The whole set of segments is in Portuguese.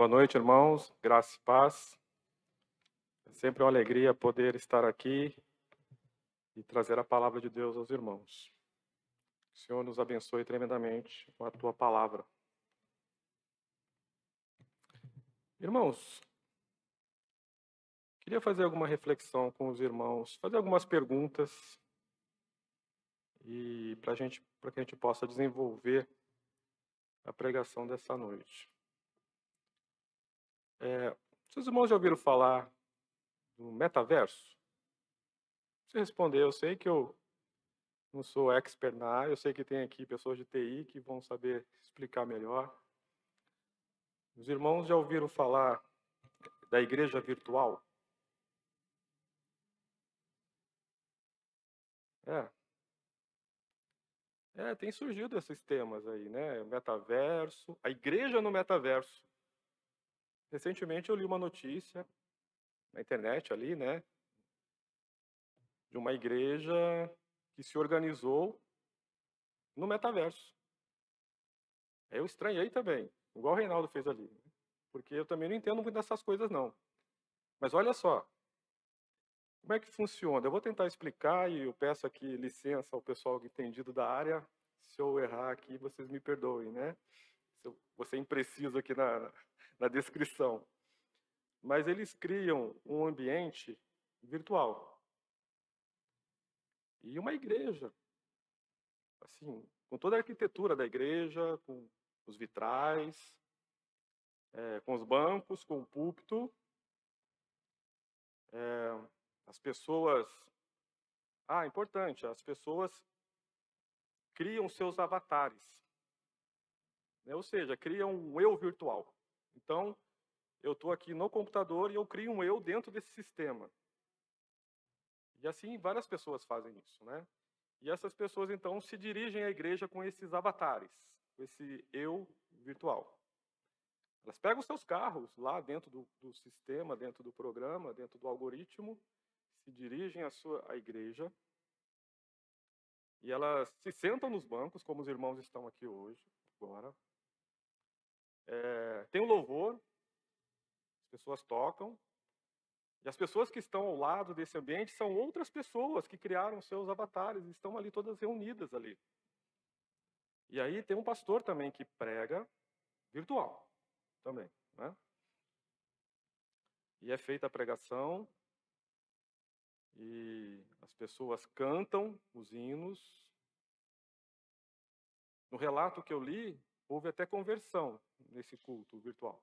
Boa noite, irmãos. Graça e paz. É sempre uma alegria poder estar aqui e trazer a palavra de Deus aos irmãos. Que o Senhor nos abençoe tremendamente com a tua palavra. Irmãos, queria fazer alguma reflexão com os irmãos, fazer algumas perguntas e para que a gente possa desenvolver a pregação dessa noite. Se os irmãos já ouviram falar do metaverso? Se responder, eu sei que eu não sou expert na área, eu sei que tem aqui pessoas de TI que vão saber explicar melhor. Os irmãos já ouviram falar da igreja virtual? Tem surgido esses temas aí, né? Metaverso, a igreja no metaverso. Recentemente eu li uma notícia na internet ali, né? De uma igreja que se organizou no metaverso. Eu estranhei também, igual o Reinaldo fez ali. Porque eu também não entendo muito dessas coisas, não. Mas olha só, como é que funciona? Eu vou tentar explicar e eu peço aqui licença ao pessoal entendido da área. Se eu errar aqui, vocês me perdoem, né? Se eu vou ser impreciso aqui na descrição. Mas eles criam um ambiente virtual. E uma igreja, assim, com toda a arquitetura da igreja, com os vitrais, com os bancos, com o púlpito. As pessoas... importante, as pessoas criam seus avatares, né? Ou seja, criam um eu virtual. Então, eu estou aqui no computador e eu crio um eu dentro desse sistema. E assim, várias pessoas fazem isso, né? E essas pessoas, então, se dirigem à igreja com esses avatares, com esse eu virtual. Elas pegam os seus carros lá dentro do sistema, dentro do programa, dentro do algoritmo, se dirigem à igreja, e elas se sentam nos bancos, como os irmãos estão aqui hoje, agora. Tem um louvor, as pessoas tocam, e as pessoas que estão ao lado desse ambiente são outras pessoas que criaram seus avatares, e estão ali todas reunidas ali. E aí tem um pastor também que prega virtual também, né? E é feita a pregação, e as pessoas cantam os hinos. No relato que eu li, houve até conversão nesse culto virtual.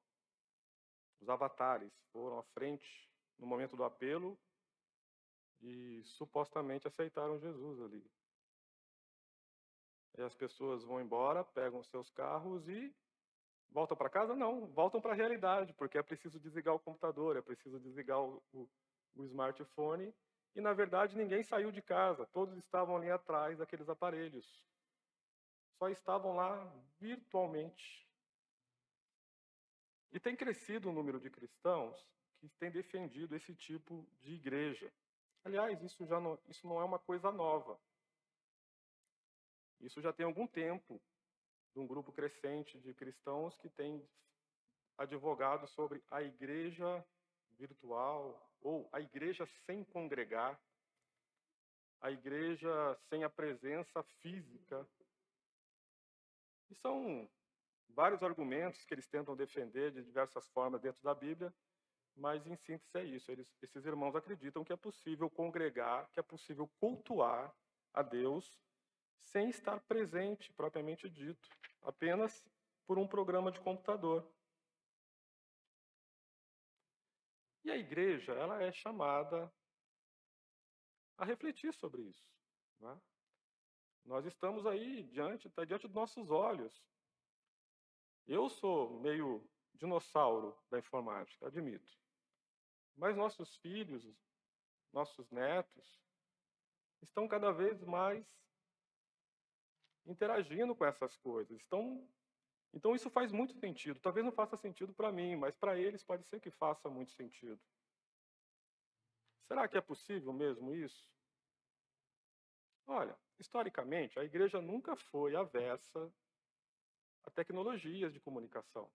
Os avatares foram à frente no momento do apelo e supostamente aceitaram Jesus ali. E as pessoas vão embora, pegam seus carros e voltam para casa? Não, voltam para a realidade, porque é preciso desligar o computador, é preciso desligar o smartphone. E, na verdade, ninguém saiu de casa, todos estavam ali atrás daqueles aparelhos. Só estavam lá virtualmente. E tem crescido o número de cristãos que têm defendido esse tipo de igreja. Aliás, isso não é uma coisa nova. Isso já tem algum tempo, de um grupo crescente de cristãos que tem advogado sobre a igreja virtual, ou a igreja sem congregar, a igreja sem a presença física. E são vários argumentos que eles tentam defender de diversas formas dentro da Bíblia, mas em síntese é isso. Esses irmãos acreditam que é possível congregar, que é possível cultuar a Deus sem estar presente, propriamente dito, apenas por um programa de computador. E a igreja, ela é chamada a refletir sobre isso, né? Nós estamos aí está diante dos nossos olhos. Eu sou meio dinossauro da informática, admito. Mas nossos filhos, nossos netos, estão cada vez mais interagindo com essas coisas. Então isso faz muito sentido. Talvez não faça sentido para mim, mas para eles pode ser que faça muito sentido. Será que é possível mesmo isso? Olha, historicamente, a igreja nunca foi avessa a tecnologias de comunicação.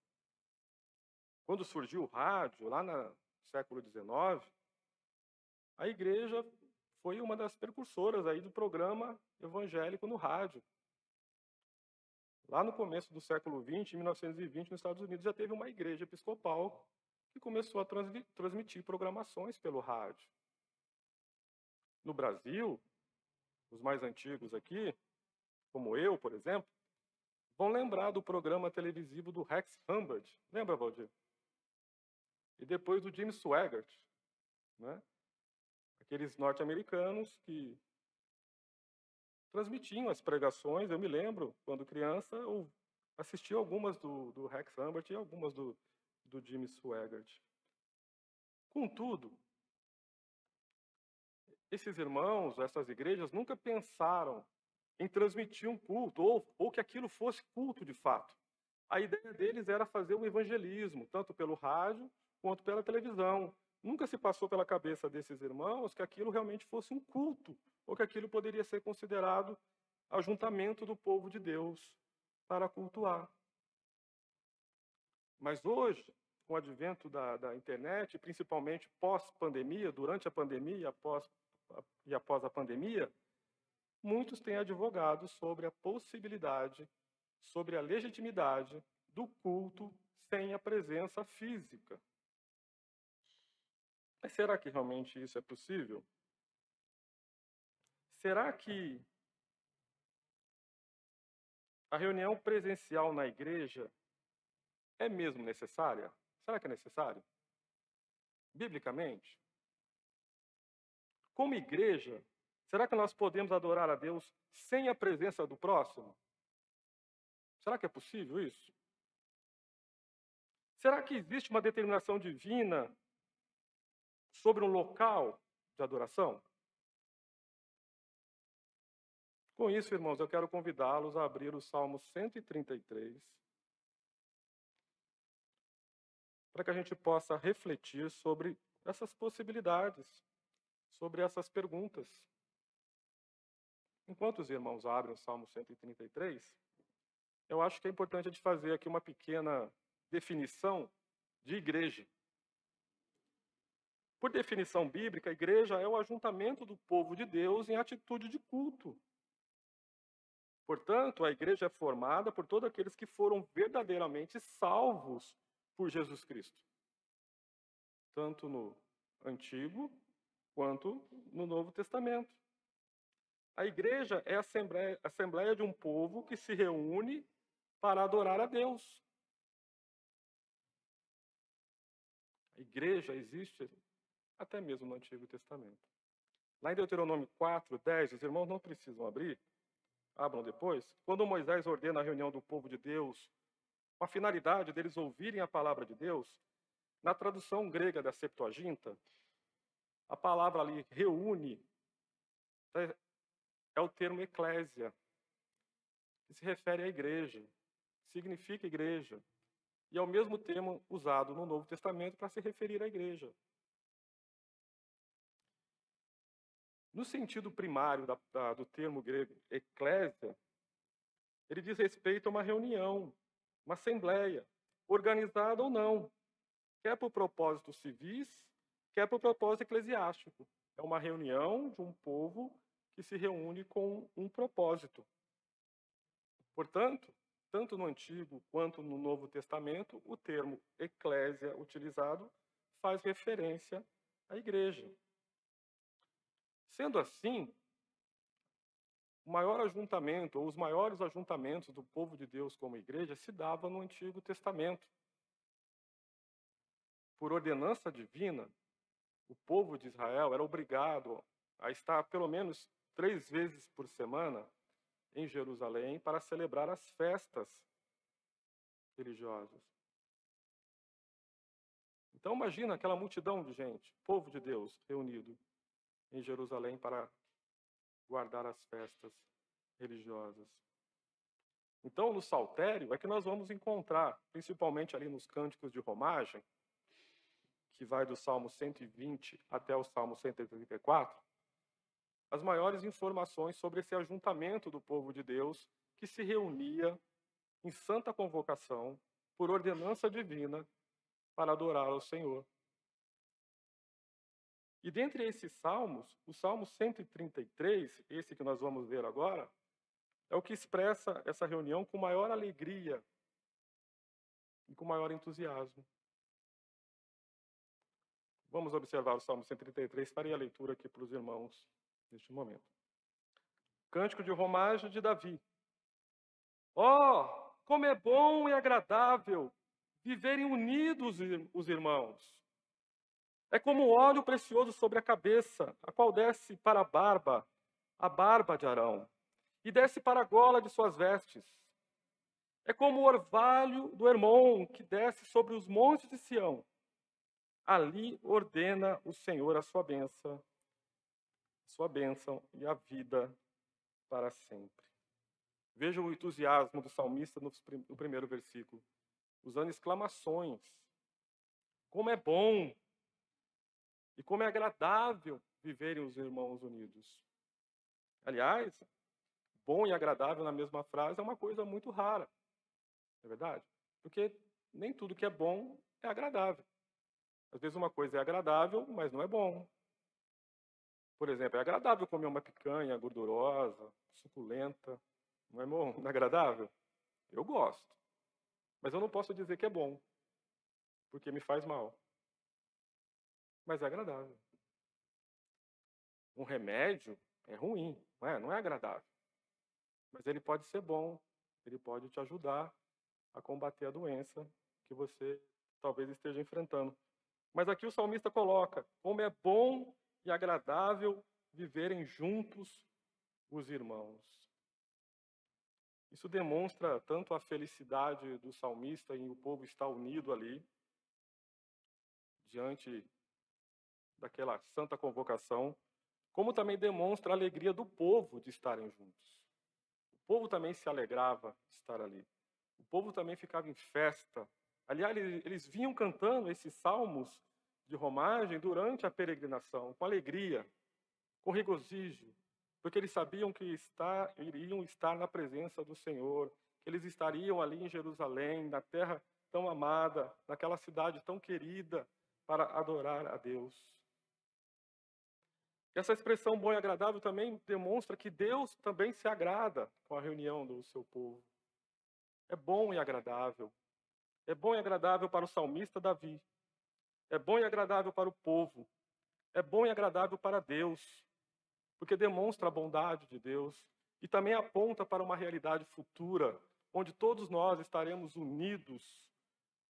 Quando surgiu o rádio, lá no século XIX, a igreja foi uma das precursoras aí do programa evangélico no rádio. Lá no começo do século XX, em 1920, nos Estados Unidos, já teve uma igreja episcopal que começou a transmitir programações pelo rádio. No Brasil, os mais antigos aqui, como eu, por exemplo, vão lembrar do programa televisivo do Rex Humbard. Lembra, Valdir? E depois do Jim Swaggart, né? Aqueles norte-americanos que transmitiam as pregações. Eu me lembro, quando criança, eu assisti algumas do Rex Humbard e algumas do Jim Swaggart. Contudo, esses irmãos, essas igrejas, nunca pensaram em transmitir um culto, ou que aquilo fosse culto de fato. A ideia deles era fazer o evangelismo, tanto pelo rádio quanto pela televisão. Nunca se passou pela cabeça desses irmãos que aquilo realmente fosse um culto, ou que aquilo poderia ser considerado ajuntamento do povo de Deus para cultuar. Mas hoje, com o advento da internet, principalmente pós-pandemia, durante a pandemia e após a pandemia, muitos têm advogado sobre a possibilidade, sobre a legitimidade do culto sem a presença física. Mas será que realmente isso é possível? Será que a reunião presencial na igreja é mesmo necessária? Será que é necessário? Biblicamente? Como igreja, será que nós podemos adorar a Deus sem a presença do próximo? Será que é possível isso? Será que existe uma determinação divina sobre um local de adoração? Com isso, irmãos, eu quero convidá-los a abrir o Salmo 133, para que a gente possa refletir sobre essas possibilidades, sobre essas perguntas. Enquanto os irmãos abrem o Salmo 133, eu acho que é importante a gente fazer aqui uma pequena definição de igreja. Por definição bíblica, a igreja é o ajuntamento do povo de Deus em atitude de culto. Portanto, a igreja é formada por todos aqueles que foram verdadeiramente salvos por Jesus Cristo, tanto no Antigo quanto no Novo Testamento. A igreja é a assembleia de um povo que se reúne para adorar a Deus. A igreja existe até mesmo no Antigo Testamento. Lá em Deuteronômio 4:10, os irmãos não precisam abrir, abram depois. Quando Moisés ordena a reunião do povo de Deus, com a finalidade deles ouvirem a palavra de Deus, na tradução grega da Septuaginta, a palavra ali, reúne, é o termo eclésia, que se refere à igreja, significa igreja, e é o mesmo termo usado no Novo Testamento para se referir à igreja. No sentido primário do termo grego eclésia, ele diz respeito a uma reunião, uma assembleia, organizada ou não, quer por propósitos civis, quer por propósito eclesiástico. É uma reunião de um povo que se reúne com um propósito. Portanto, tanto no Antigo quanto no Novo Testamento, o termo eclésia utilizado faz referência à igreja. Sendo assim, o maior ajuntamento, ou os maiores ajuntamentos do povo de Deus como igreja, se dava no Antigo Testamento. Por ordenança divina, o povo de Israel era obrigado a estar pelo menos 3 vezes por semana em Jerusalém para celebrar as festas religiosas. Então imagina aquela multidão de gente, povo de Deus reunido em Jerusalém para guardar as festas religiosas. Então, no saltério é que nós vamos encontrar, principalmente ali nos cânticos de romagem, que vai do Salmo 120 até o Salmo 134, as maiores informações sobre esse ajuntamento do povo de Deus que se reunia em santa convocação, por ordenança divina, para adorar ao Senhor. E dentre esses salmos, o Salmo 133, esse que nós vamos ver agora, é o que expressa essa reunião com maior alegria e com maior entusiasmo. Vamos observar o Salmo 133, farei a leitura aqui para os irmãos neste momento. Cântico de romagem de Davi. Oh, como é bom e agradável viverem unidos os irmãos. É como óleo precioso sobre a cabeça, a qual desce para a barba de Arão, e desce para a gola de suas vestes. É como o orvalho do Hermon, que desce sobre os montes de Sião. Ali ordena o Senhor a sua bênção e a vida para sempre. Veja o entusiasmo do salmista no primeiro versículo, usando exclamações. Como é bom e como é agradável viverem os irmãos unidos. Aliás, bom e agradável na mesma frase é uma coisa muito rara, não é verdade? Porque nem tudo que é bom é agradável. Às vezes uma coisa é agradável, mas não é bom. Por exemplo, é agradável comer uma picanha gordurosa, suculenta. Não é bom? Não é agradável? Eu gosto. Mas eu não posso dizer que é bom, porque me faz mal. Mas é agradável. Um remédio é ruim, não é agradável. Mas ele pode ser bom, ele pode te ajudar a combater a doença que você talvez esteja enfrentando. Mas aqui o salmista coloca, como é bom e agradável viverem juntos os irmãos. Isso demonstra tanto a felicidade do salmista em o povo estar unido ali, diante daquela santa convocação, como também demonstra a alegria do povo de estarem juntos. O povo também se alegrava de estar ali. O povo também ficava em festa. Aliás, eles vinham cantando esses salmos de romagem durante a peregrinação, com alegria, com regozijo, porque eles sabiam que iriam estar na presença do Senhor, que eles estariam ali em Jerusalém, na terra tão amada, naquela cidade tão querida, para adorar a Deus. Essa expressão bom e agradável também demonstra que Deus também se agrada com a reunião do seu povo. É bom e agradável. É bom e agradável para o salmista Davi. É bom e agradável para o povo. É bom e agradável para Deus, porque demonstra a bondade de Deus e também aponta para uma realidade futura, onde todos nós estaremos unidos,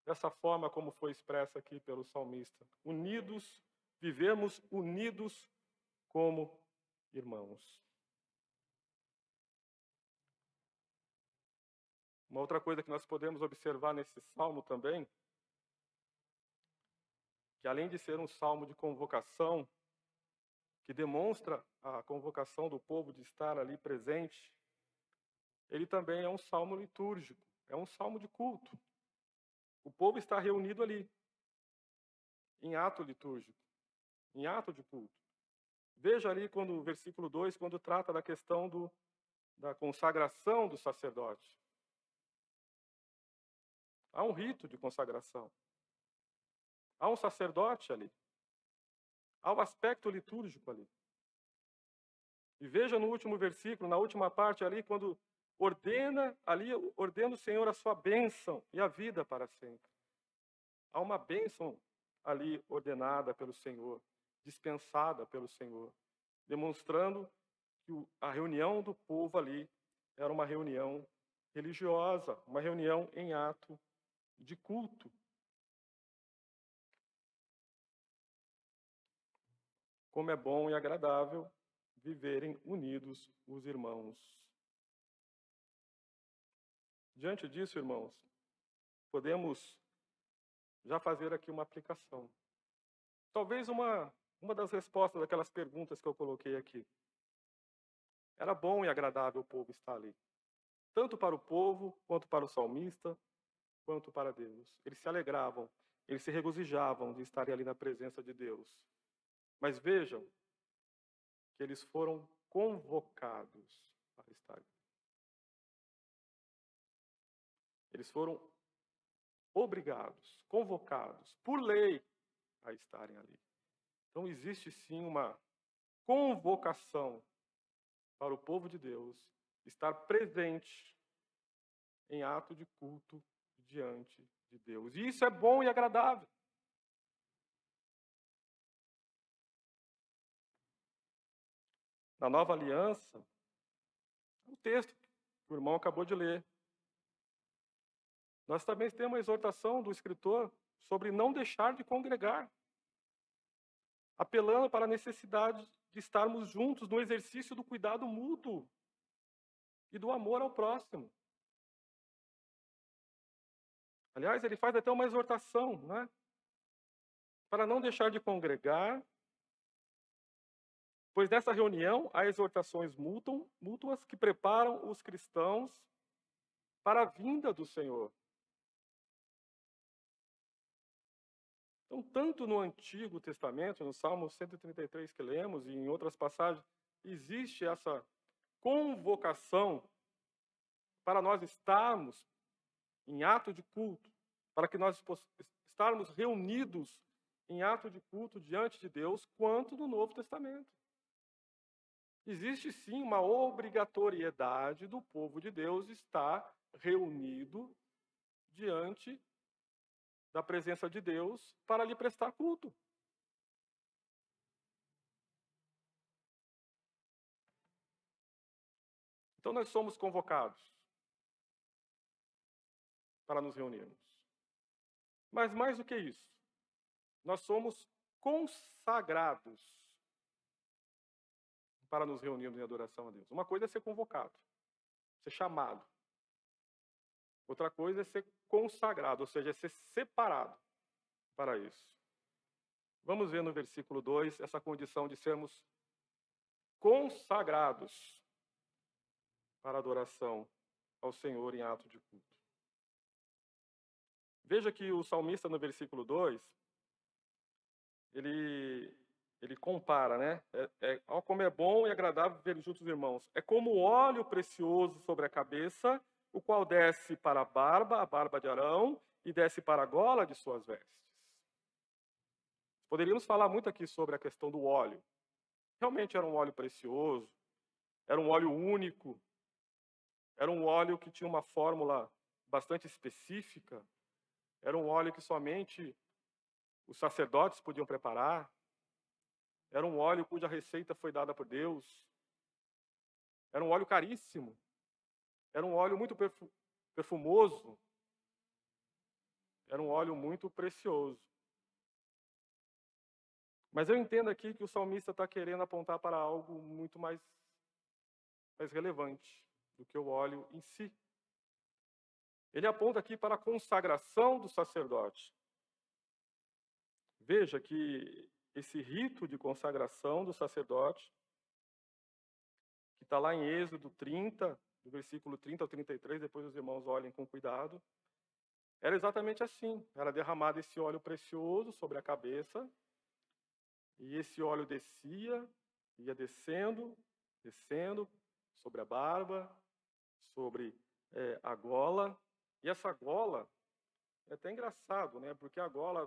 dessa forma como foi expressa aqui pelo salmista. Unidos, vivemos unidos como irmãos. Uma outra coisa que nós podemos observar nesse salmo também, que além de ser um salmo de convocação, que demonstra a convocação do povo de estar ali presente, ele também é um salmo litúrgico, é um salmo de culto. O povo está reunido ali, em ato litúrgico, em ato de culto. Veja ali quando o versículo 2, quando trata da questão da consagração do sacerdote. Há um rito de consagração. Há um sacerdote ali. Há um aspecto litúrgico ali. E veja no último versículo, na última parte ali, quando ordena o Senhor a sua bênção e a vida para sempre. Há uma bênção ali ordenada pelo Senhor, dispensada pelo Senhor, demonstrando que a reunião do povo ali era uma reunião religiosa, uma reunião em ato de culto. Como é bom e agradável viverem unidos os irmãos. Diante disso, irmãos, podemos já fazer aqui uma aplicação. Talvez uma das respostas daquelas perguntas que eu coloquei aqui. Era bom e agradável o povo estar ali. Tanto para o povo, quanto para o salmista, quanto para Deus. Eles se alegravam, eles se regozijavam de estarem ali na presença de Deus. Mas vejam que eles foram convocados para estar ali. Eles foram obrigados, convocados por lei a estarem ali. Então existe sim uma convocação para o povo de Deus estar presente em ato de culto diante de Deus. E isso é bom e agradável. Na nova aliança, o texto que o irmão acabou de ler, nós também temos uma exortação do escritor sobre não deixar de congregar, apelando para a necessidade de estarmos juntos no exercício do cuidado mútuo e do amor ao próximo. Aliás, ele faz até uma exortação, né? Para não deixar de congregar, pois nessa reunião há exortações mútuas que preparam os cristãos para a vinda do Senhor. Então, tanto no Antigo Testamento, no Salmo 133 que lemos, e em outras passagens, existe essa convocação para nós estarmos em ato de culto, para que nós estarmos reunidos em ato de culto diante de Deus, quanto no Novo Testamento. Existe sim uma obrigatoriedade do povo de Deus estar reunido diante da presença de Deus para lhe prestar culto. Então nós somos convocados para nos reunirmos. Mas mais do que isso, nós somos consagrados para nos reunirmos em adoração a Deus. Uma coisa é ser convocado, ser chamado. Outra coisa é ser consagrado, ou seja, é ser separado para isso. Vamos ver no versículo 2 essa condição de sermos consagrados para a adoração ao Senhor em ato de culto. Veja que o salmista, no versículo 2, ele compara, né? Olha como é bom e agradável ver juntos os irmãos. É como óleo precioso sobre a cabeça, o qual desce para a barba de Arão, e desce para a gola de suas vestes. Poderíamos falar muito aqui sobre a questão do óleo. Realmente era um óleo precioso, era um óleo único, era um óleo que tinha uma fórmula bastante específica, era um óleo que somente os sacerdotes podiam preparar, era um óleo cuja receita foi dada por Deus, era um óleo caríssimo, era um óleo muito perfumoso, era um óleo muito precioso. Mas eu entendo aqui que o salmista está querendo apontar para algo muito mais relevante do que o óleo em si. Ele aponta aqui para a consagração do sacerdote. Veja que esse rito de consagração do sacerdote, que está lá em Êxodo 30, do versículo 30 ao 33, depois os irmãos olhem com cuidado, era exatamente assim. Era derramado esse óleo precioso sobre a cabeça, e esse óleo descia, ia descendo, sobre a barba, sobre a gola. E essa gola, é até engraçado, né? Porque a gola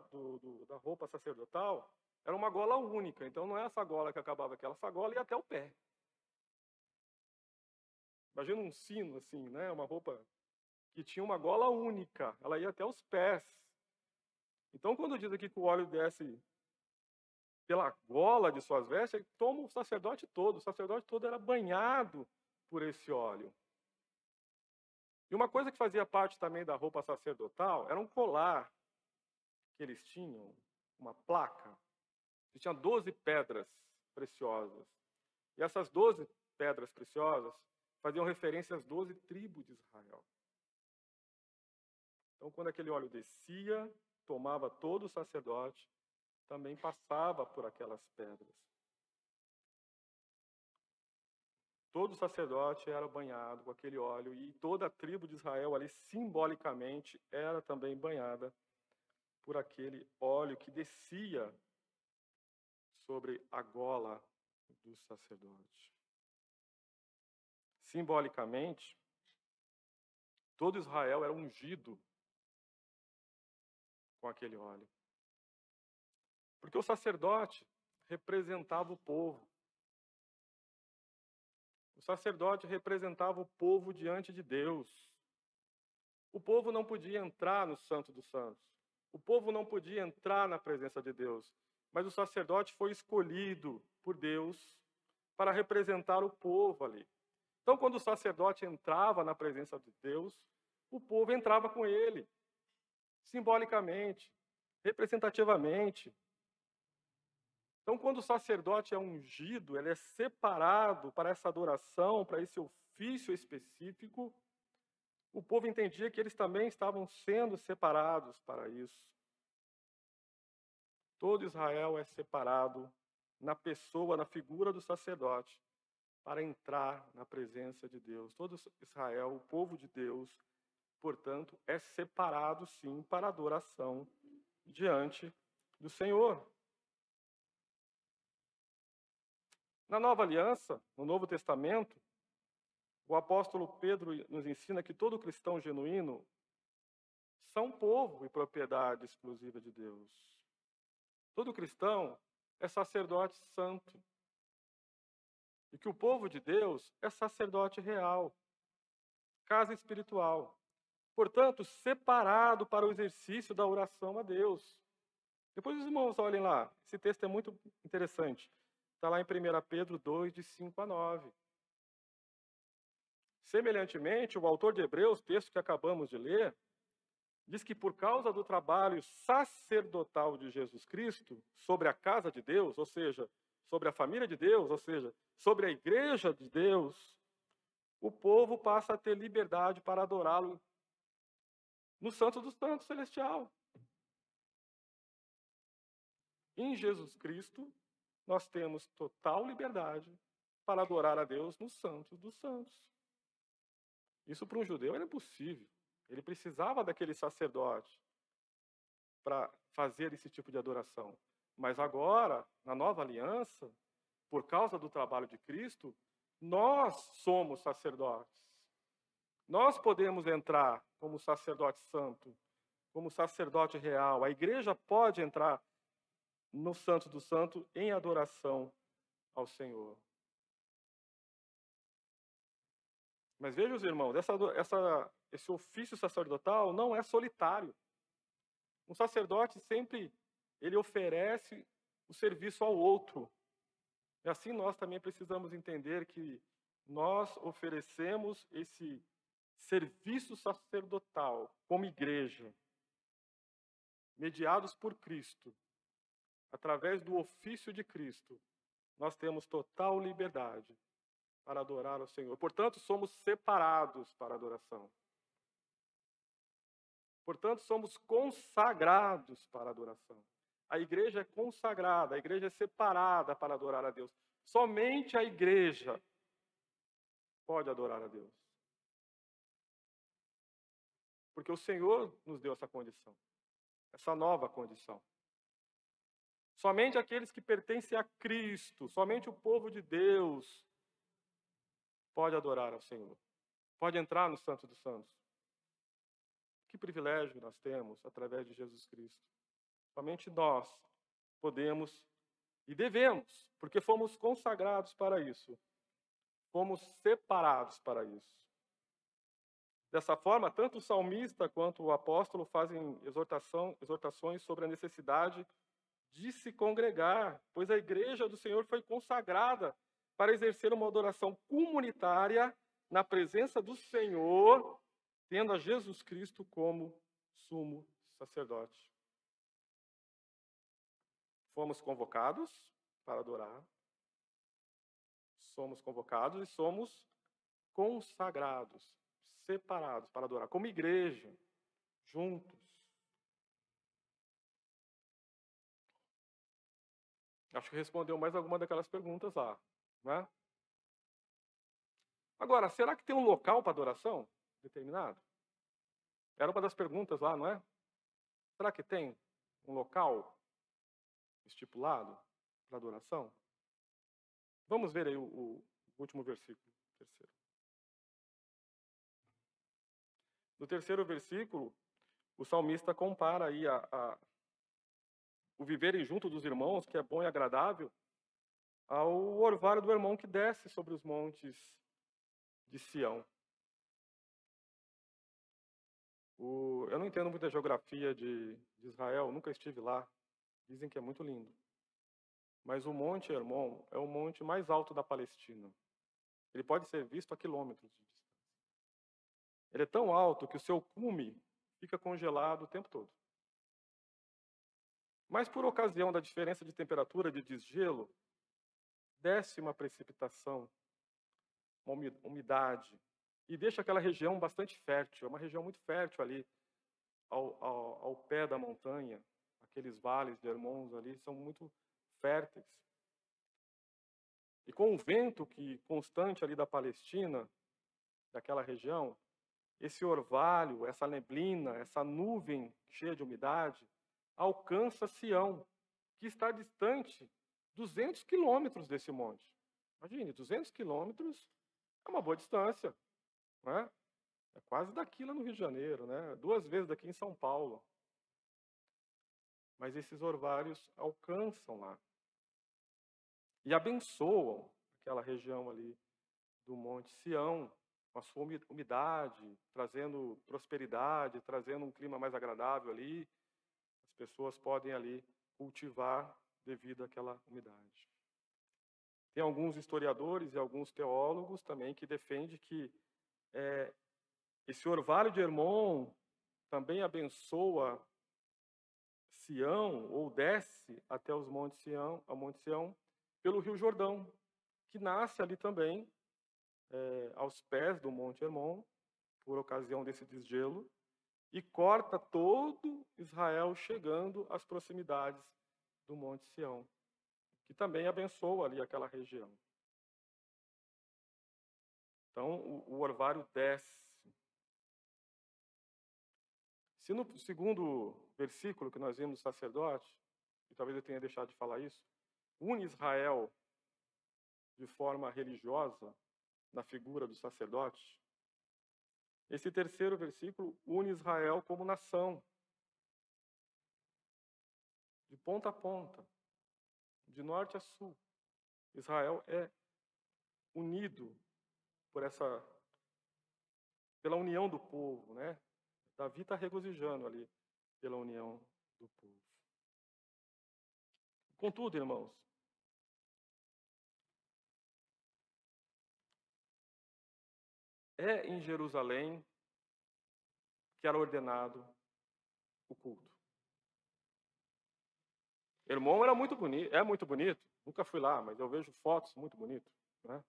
da roupa sacerdotal era uma gola única. Então não é essa gola que acabava aqui, essa gola ia até o pé. Imagina um sino assim, né? Uma roupa que tinha uma gola única, ela ia até os pés. Então quando diz aqui que o óleo desce pela gola de suas vestes, ele toma o sacerdote todo era banhado por esse óleo. E uma coisa que fazia parte também da roupa sacerdotal era um colar que eles tinham, uma placa, que tinha 12 pedras preciosas. E essas 12 pedras preciosas faziam referência às 12 tribos de Israel. Então, quando aquele óleo descia, tomava todo o sacerdote, também passava por aquelas pedras. Todo sacerdote era banhado com aquele óleo e toda a tribo de Israel ali, simbolicamente, era também banhada por aquele óleo que descia sobre a gola do sacerdote. Simbolicamente, todo Israel era ungido com aquele óleo. Porque o sacerdote representava o povo. O sacerdote representava o povo diante de Deus. O povo não podia entrar no Santo dos Santos. O povo não podia entrar na presença de Deus. Mas o sacerdote foi escolhido por Deus para representar o povo ali. Então, quando o sacerdote entrava na presença de Deus, o povo entrava com ele, simbolicamente, representativamente. Então, quando o sacerdote é ungido, ele é separado para essa adoração, para esse ofício específico, o povo entendia que eles também estavam sendo separados para isso. Todo Israel é separado na pessoa, na figura do sacerdote, para entrar na presença de Deus. Todo Israel, o povo de Deus, portanto, é separado, sim, para adoração diante do Senhor. Na Nova Aliança, no Novo Testamento, o apóstolo Pedro nos ensina que todo cristão genuíno são povo e propriedade exclusiva de Deus. Todo cristão é sacerdote santo. E que o povo de Deus é sacerdote real, casa espiritual. Portanto, separado para o exercício da oração a Deus. Depois os irmãos olhem lá, esse texto é muito interessante. Está lá em 1 Pedro 2, de 5 a 9. Semelhantemente, o autor de Hebreus, texto que acabamos de ler, diz que por causa do trabalho sacerdotal de Jesus Cristo sobre a casa de Deus, ou seja, sobre a família de Deus, ou seja, sobre a igreja de Deus, o povo passa a ter liberdade para adorá-lo no Santo dos Santos Celestial. Em Jesus Cristo, nós temos total liberdade para adorar a Deus no Santo dos Santos. Isso para um judeu era impossível. Ele precisava daquele sacerdote para fazer esse tipo de adoração. Mas agora, na nova aliança, por causa do trabalho de Cristo, nós somos sacerdotes. Nós podemos entrar como sacerdote santo, como sacerdote real. A igreja pode entrar no Santo do Santo em adoração ao Senhor. Mas vejam os irmãos, esse ofício sacerdotal não é solitário. Um sacerdote sempre ele oferece o serviço ao outro. E assim nós também precisamos entender que nós oferecemos esse serviço sacerdotal como igreja, mediados por Cristo, através do ofício de Cristo. Nós temos total liberdade para adorar ao Senhor. Portanto, somos separados para a adoração. Portanto, somos consagrados para a adoração. A igreja é consagrada, a igreja é separada para adorar a Deus. Somente a igreja pode adorar a Deus. Porque o Senhor nos deu essa condição, essa nova condição. Somente aqueles que pertencem a Cristo, somente o povo de Deus pode adorar ao Senhor. Pode entrar no Santo dos Santos. Que privilégio nós temos através de Jesus Cristo. Somente nós podemos e devemos, porque fomos consagrados para isso. Fomos separados para isso. Dessa forma, tanto o salmista quanto o apóstolo fazem exortações sobre a necessidade de se congregar, pois a igreja do Senhor foi consagrada para exercer uma adoração comunitária na presença do Senhor, tendo a Jesus Cristo como sumo sacerdote. Fomos convocados para adorar, somos convocados e somos consagrados, separados para adorar, como igreja, juntos. Acho que respondeu mais alguma daquelas perguntas lá, né? Agora, será que tem um local para adoração determinado? Era uma das perguntas lá, não é? Será que tem um local estipulado para adoração? Vamos ver aí o último versículo, terceiro. No terceiro versículo, o salmista compara aí o viverem junto dos irmãos, que é bom e agradável, ao orvalho do irmão que desce sobre os montes de Sião. Eu não entendo muito a geografia de Israel, nunca estive lá. Dizem que é muito lindo. Mas o Monte Hermon é o monte mais alto da Palestina. Ele pode ser visto a quilômetros de distância. Ele é tão alto que o seu cume fica congelado o tempo todo. Mas por ocasião da diferença de temperatura de desgelo, desce uma precipitação, uma umidade, e deixa aquela região bastante fértil. É uma região muito fértil ali, ao pé da montanha. Aqueles vales de Hermons ali são muito férteis. E com o vento constante ali da Palestina, daquela região, esse orvalho, essa neblina, essa nuvem cheia de umidade, alcança Sião, que está distante 200 quilômetros desse monte. Imagine, 200 quilômetros é uma boa distância, né? É quase daqui lá no Rio de Janeiro, né? 2 vezes daqui em São Paulo. Mas esses orvalhos alcançam lá e abençoam aquela região ali do Monte Sião, com a sua umidade, trazendo prosperidade, trazendo um clima mais agradável ali. As pessoas podem ali cultivar devido àquela umidade. Tem alguns historiadores e alguns teólogos também que defendem que esse orvalho de Hermon também abençoa Sião, ou desce até os montes Sião, ao Monte Sião, pelo Rio Jordão, que nasce ali também, aos pés do Monte Hermon, por ocasião desse desgelo, e corta todo Israel, chegando às proximidades do Monte Sião, que também abençoa ali aquela região. Então, o orvalho desce. Se no segundo versículo que nós vimos do sacerdote, e talvez eu tenha deixado de falar isso, une Israel de forma religiosa na figura do sacerdote, esse terceiro versículo une Israel como nação, de ponta a ponta, de norte a sul. Israel é unido pela união do povo, né? Davi está regozijando ali pela união do povo. Contudo, irmãos, é em Jerusalém que era ordenado o culto. Hermon era muito bonito, é muito bonito. Nunca fui lá, mas eu vejo fotos muito bonitas, né?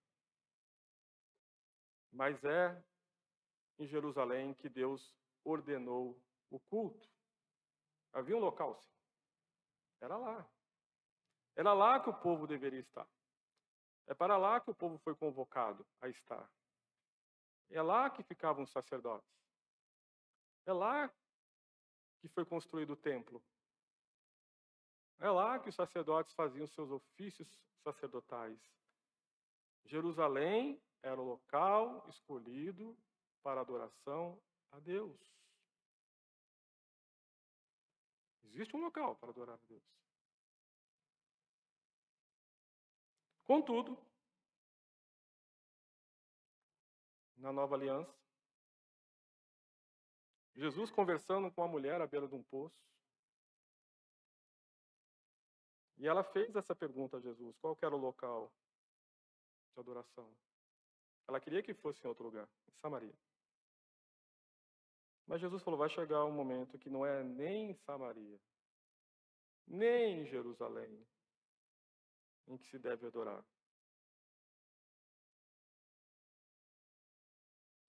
Mas é em Jerusalém que Deus ordenou o culto. Havia um local, sim. Era lá. Era lá que o povo deveria estar. É para lá que o povo foi convocado a estar. É lá que ficavam os sacerdotes. É lá que foi construído o templo. É lá que os sacerdotes faziam seus ofícios sacerdotais. Jerusalém era o local escolhido para adoração a Deus. Existe um local para adorar a Deus. Contudo, na nova aliança, Jesus conversando com uma mulher à beira de um poço, e ela fez essa pergunta a Jesus: qual que era o local de adoração? Ela queria que fosse em outro lugar, em Samaria. Mas Jesus falou: vai chegar um momento que não é nem em Samaria, nem em Jerusalém, em que se deve adorar.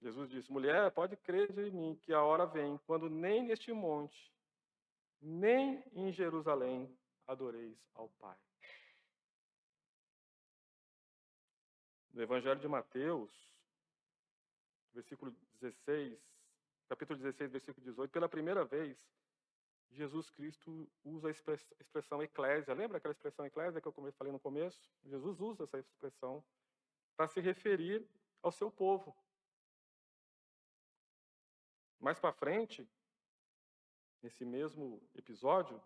Jesus disse: mulher, pode crer em mim que a hora vem, quando nem neste monte, nem em Jerusalém adoreis ao Pai. No Evangelho de Mateus, versículo 16, capítulo 16, versículo 18, pela primeira vez, Jesus Cristo usa a expressão eclésia. Lembra aquela expressão eclésia que eu falei no começo? Jesus usa essa expressão para se referir ao seu povo. Mais para frente, nesse mesmo episódio,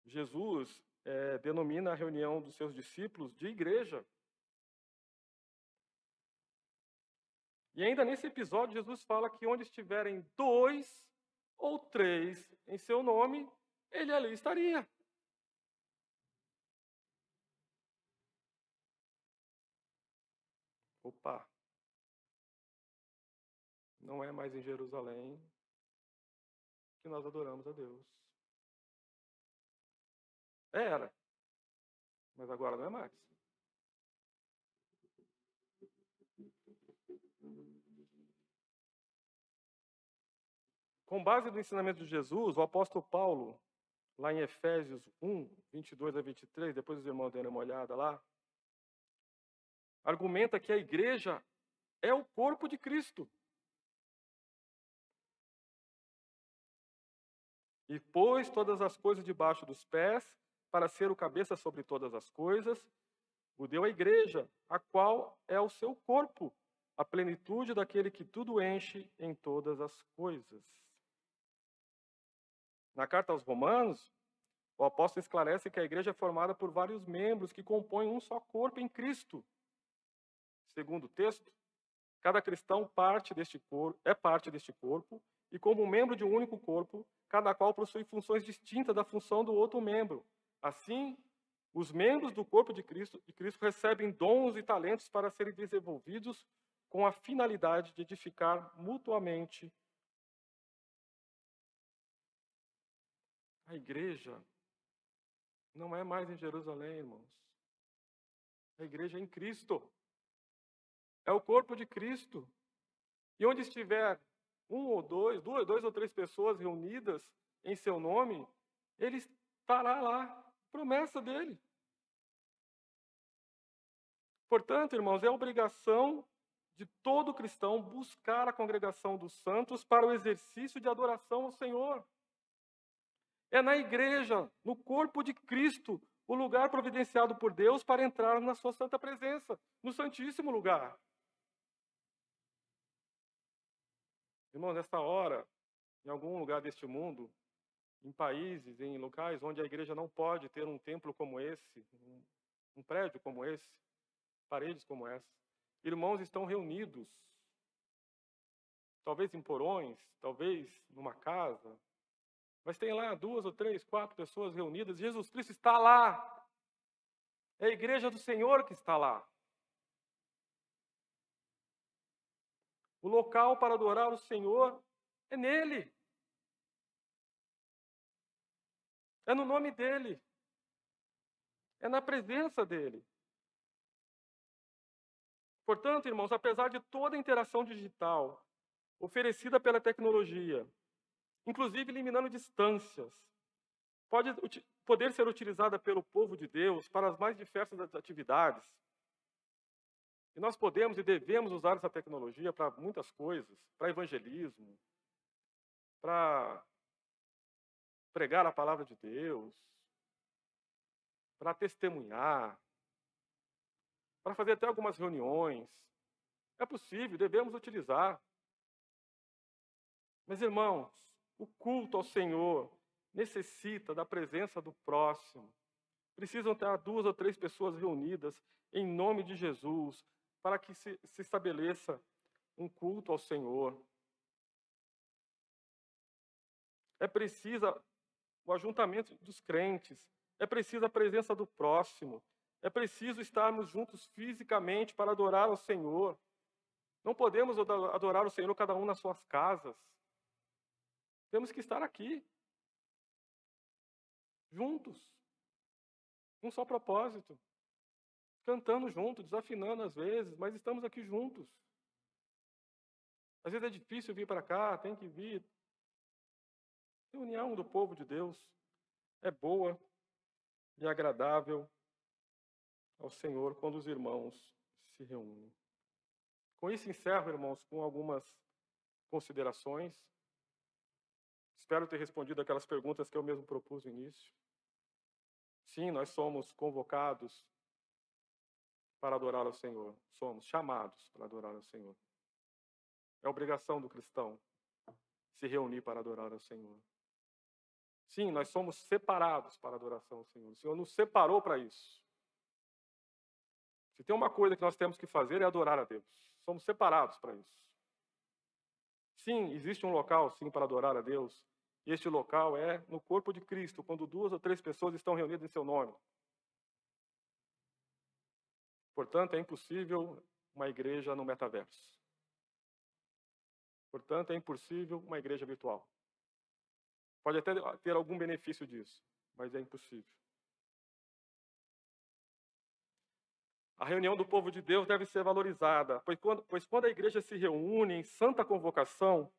Jesus denomina a reunião dos seus discípulos de igreja. E ainda nesse episódio, Jesus fala que onde estiverem 2 ou 3 em seu nome, ele ali estaria. Opa, não é mais em Jerusalém que nós adoramos a Deus. Era, mas agora não é mais. Com base no ensinamento de Jesus, o apóstolo Paulo, lá em Efésios 1, 22 a 23, depois os irmãos deram uma olhada lá, argumenta que a igreja é o corpo de Cristo. E pôs todas as coisas debaixo dos pés, para ser o cabeça sobre todas as coisas, o deu à igreja, a qual é o seu corpo, a plenitude daquele que tudo enche em todas as coisas. Na carta aos Romanos, o apóstolo esclarece que a igreja é formada por vários membros que compõem um só corpo em Cristo. Segundo o texto, cada cristão é parte deste corpo, e como membro de um único corpo, cada qual possui funções distintas da função do outro membro. Assim, os membros do corpo de Cristo recebem dons e talentos para serem desenvolvidos com a finalidade de edificar mutuamente a igreja. Não é mais em Jerusalém, irmãos. A igreja é em Cristo. É o corpo de Cristo. E onde estiver duas ou três pessoas reunidas em seu nome, ele estará lá. Promessa dele. Portanto, irmãos, é obrigação de todo cristão buscar a congregação dos santos para o exercício de adoração ao Senhor. É na igreja, no corpo de Cristo, o lugar providenciado por Deus para entrar na sua santa presença, no santíssimo lugar. Irmãos, nesta hora, em algum lugar deste mundo, em países, em locais onde a igreja não pode ter um templo como esse, um prédio como esse, paredes como essa, irmãos estão reunidos, talvez em porões, talvez numa casa, mas tem lá 2 ou 3, 4 pessoas reunidas, Jesus Cristo está lá, é a igreja do Senhor que está lá. O local para adorar o Senhor é nele. É no nome dele. É na presença dele. Portanto, irmãos, apesar de toda a interação digital oferecida pela tecnologia, inclusive eliminando distâncias, pode poder ser utilizada pelo povo de Deus para as mais diversas atividades. E nós podemos e devemos usar essa tecnologia para muitas coisas, para evangelismo, para pregar a palavra de Deus, para testemunhar, para fazer até algumas reuniões. É possível, devemos utilizar. Mas, irmãos, o culto ao Senhor necessita da presença do próximo. Precisam ter 2 ou 3 pessoas reunidas em nome de Jesus para que se estabeleça um culto ao Senhor. É preciso o ajuntamento dos crentes. É preciso a presença do próximo. É preciso estarmos juntos fisicamente para adorar ao Senhor. Não podemos adorar o Senhor cada um nas suas casas. Temos que estar aqui, juntos, um só propósito, cantando junto, desafinando às vezes, mas estamos aqui juntos. Às vezes é difícil vir para cá, tem que vir. A reunião do povo de Deus é boa e agradável ao Senhor quando os irmãos se reúnem. Com isso encerro, irmãos, com algumas considerações. Espero ter respondido aquelas perguntas que eu mesmo propus no início. Sim, nós somos convocados para adorar ao Senhor. Somos chamados para adorar ao Senhor. É obrigação do cristão se reunir para adorar ao Senhor. Sim, nós somos separados para a adoração ao Senhor. O Senhor nos separou para isso. Se tem uma coisa que nós temos que fazer é adorar a Deus. Somos separados para isso. Sim, existe um local, sim, para adorar a Deus. E este local é no corpo de Cristo, quando 2 ou 3 pessoas estão reunidas em seu nome. Portanto, é impossível uma igreja no metaverso. Portanto, é impossível uma igreja virtual. Pode até ter algum benefício disso, mas é impossível. A reunião do povo de Deus deve ser valorizada, pois quando a igreja se reúne em santa convocação,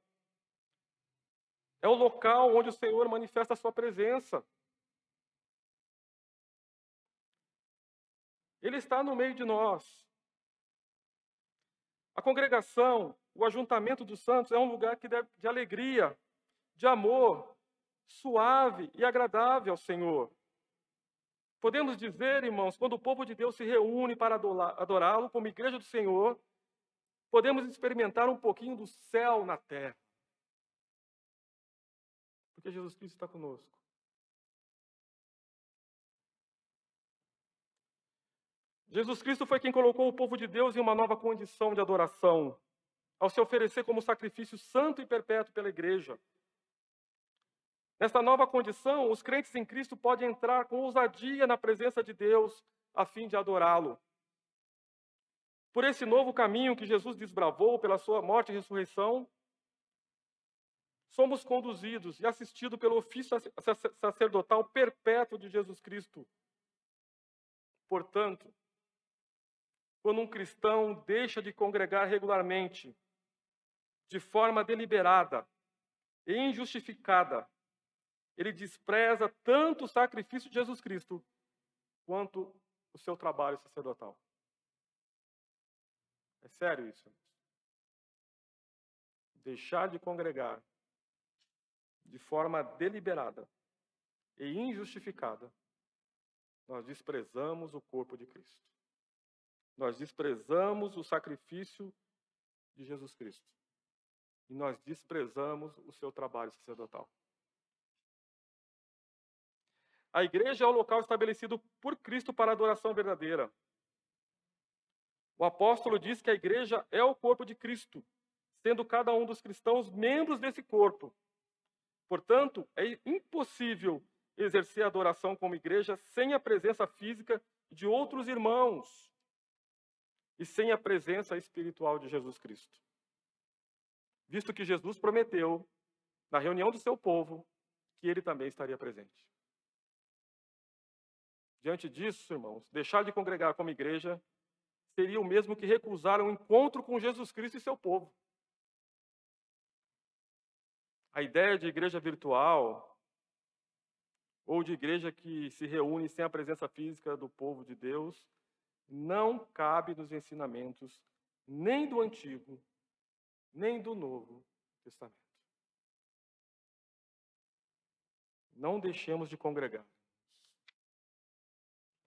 é o local onde o Senhor manifesta a sua presença. Ele está no meio de nós. A congregação, o ajuntamento dos santos é um lugar de alegria, de amor, suave e agradável ao Senhor. Podemos dizer, irmãos, quando o povo de Deus se reúne para adorá-lo como igreja do Senhor, podemos experimentar um pouquinho do céu na terra. Porque Jesus Cristo está conosco. Jesus Cristo foi quem colocou o povo de Deus em uma nova condição de adoração, ao se oferecer como sacrifício santo e perpétuo pela igreja. Nesta nova condição, os crentes em Cristo podem entrar com ousadia na presença de Deus, a fim de adorá-lo. Por esse novo caminho que Jesus desbravou pela sua morte e ressurreição, somos conduzidos e assistidos pelo ofício sacerdotal perpétuo de Jesus Cristo. Portanto, quando um cristão deixa de congregar regularmente, de forma deliberada e injustificada, ele despreza tanto o sacrifício de Jesus Cristo, quanto o seu trabalho sacerdotal. É sério isso. Deixar de congregar de forma deliberada e injustificada, nós desprezamos o corpo de Cristo. Nós desprezamos o sacrifício de Jesus Cristo. E nós desprezamos o seu trabalho sacerdotal. A igreja é o local estabelecido por Cristo para a adoração verdadeira. O apóstolo diz que a igreja é o corpo de Cristo, sendo cada um dos cristãos membros desse corpo. Portanto, é impossível exercer a adoração como igreja sem a presença física de outros irmãos e sem a presença espiritual de Jesus Cristo. Visto que Jesus prometeu, na reunião do seu povo, que ele também estaria presente. Diante disso, irmãos, deixar de congregar como igreja seria o mesmo que recusar um encontro com Jesus Cristo e seu povo. A ideia de igreja virtual, ou de igreja que se reúne sem a presença física do povo de Deus, não cabe nos ensinamentos nem do Antigo, nem do Novo Testamento. Não deixemos de congregar.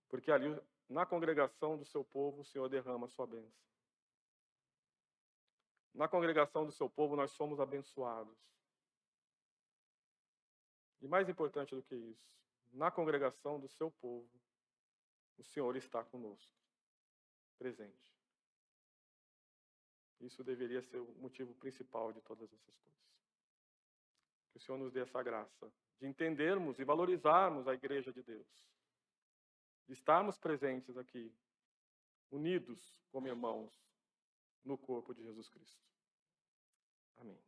Porque ali, na congregação do seu povo, o Senhor derrama a sua bênção. Na congregação do seu povo, nós somos abençoados. E mais importante do que isso, na congregação do seu povo, o Senhor está conosco, presente. Isso deveria ser o motivo principal de todas essas coisas. Que o Senhor nos dê essa graça de entendermos e valorizarmos a igreja de Deus. De estarmos presentes aqui, unidos como irmãos, no corpo de Jesus Cristo. Amém.